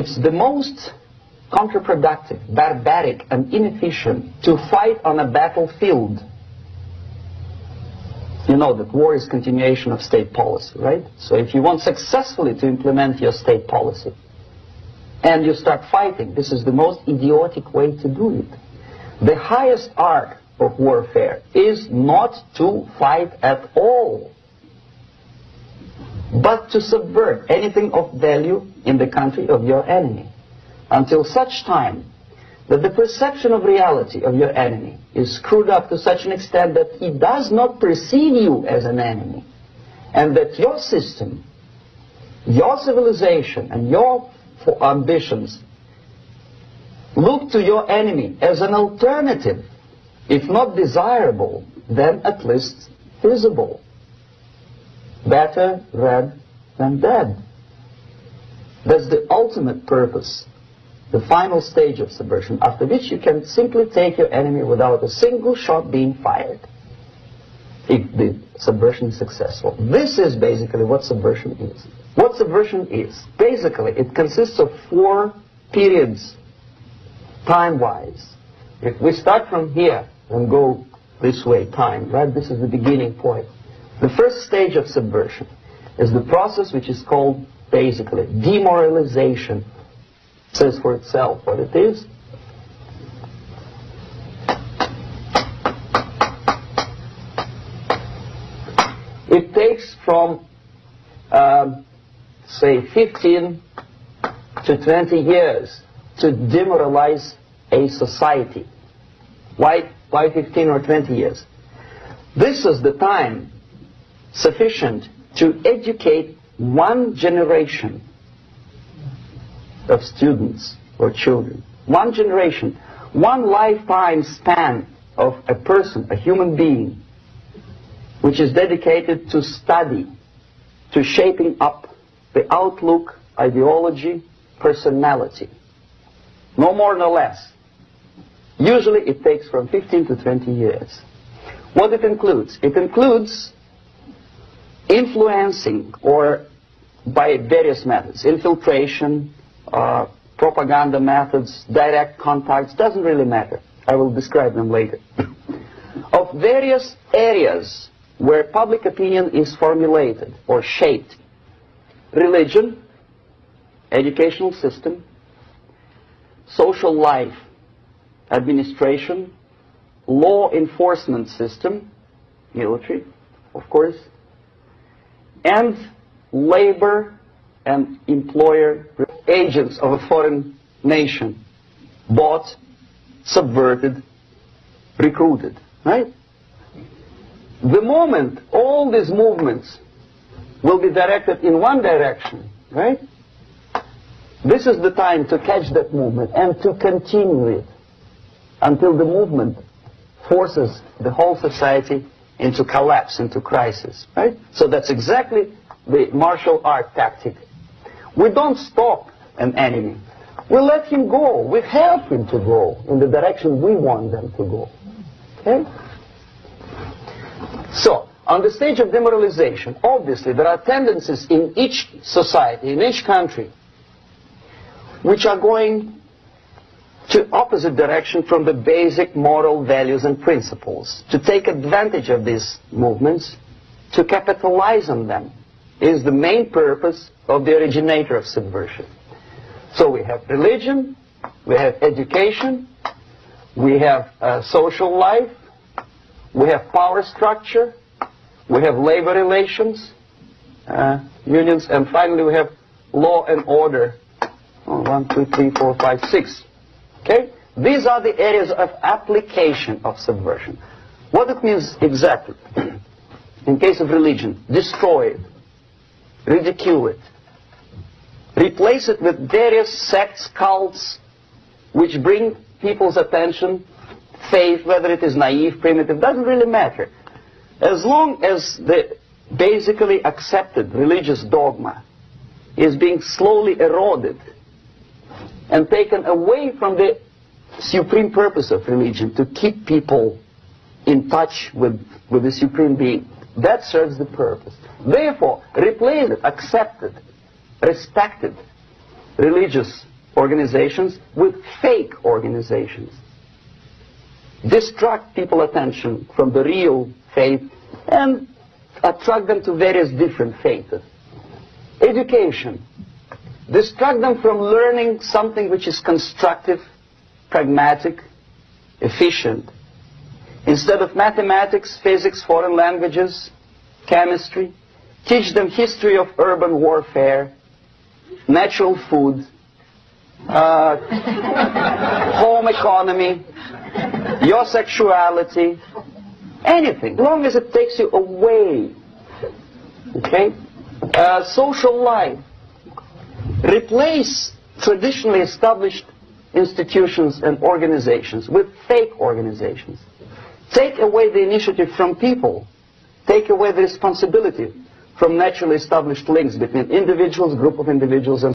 it's the most counterproductive, barbaric, and inefficient to fight on a battlefield. You know that war is continuation of state policy, right? So if you want successfully to implement your state policy, and you start fighting, this is the most idiotic way to do it. The highest art of warfare is not to fight at all, but to subvert anything of value in the country of your enemy, until such time that the perception of reality of your enemy is screwed up to such an extent that he does not perceive you as an enemy, and that your system, your civilization, and your ambitions look to your enemy as an alternative, if not desirable, then at least feasible. Better red than dead. That's the ultimate purpose, the final stage of subversion, after which you can simply take your enemy without a single shot being fired, if the subversion is successful. This is basically what subversion is. What subversion is, basically, it consists of 4 periods, time-wise. If we start from here and go this way, time, right? This is the beginning point. The first stage of subversion is the process which is called, basically, demoralization. It says for itself what it is. It takes from say 15 to 20 years to demoralize a society. Why 15 or 20 years? This is the time sufficient to educate one generation of students or children. One generation, one lifetime span of a person, a human being, which is dedicated to study, to shaping up the outlook, ideology, personality. No more no less. Usually it takes from 15 to 20 years. What it includes? It includes influencing, or by various methods, infiltration, propaganda methods, direct contacts, doesn't really matter. I will describe them later. Of various areas where public opinion is formulated or shaped. Religion, educational system, social life, administration, law enforcement system, military, of course, and labor and employer agents of a foreign nation, bought, subverted, recruited, right? The moment all these movements will be directed in one direction, right? This is the time to catch that movement and to continue it until the movement forces the whole society into collapse, into crisis, right? So that's exactly the martial art tactic. We don't stop an enemy. We let him go. We help him to go in the direction we want them to go. Okay? So, on the stage of demoralization, obviously there are tendencies in each society, in each country, which are going to opposite direction from the basic moral values and principles. To take advantage of these movements, to capitalize on them, is the main purpose of the originator of subversion. So we have religion, we have education, we have social life, we have power structure, we have labor relations, unions, and finally we have law and order. 1, 2, 3, 4, 5, 6. Okay? These are the areas of application of subversion. What it means exactly? In case of religion, destroy it, ridicule it, replace it with various sects, cults, which bring people's attention, faith, whether it is naive, primitive, doesn't really matter. As long as the basically accepted religious dogma is being slowly eroded and taken away from the supreme purpose of religion, to keep people in touch with the supreme being, that serves the purpose. Therefore, replace it, accepted, respected religious organizations with fake organizations. Distract people's attention from the real faith and attract them to various different faiths. Education. Distract them from learning something which is constructive, pragmatic, efficient. Instead of mathematics, physics, foreign languages, chemistry, teach them history of urban warfare, natural food, home economy, your sexuality, anything, as long as it takes you away. Okay? Social life. Replace traditionally established institutions and organizations with fake organizations. Take away the initiative from people. Take away the responsibility from naturally established links between individuals, group of individuals, and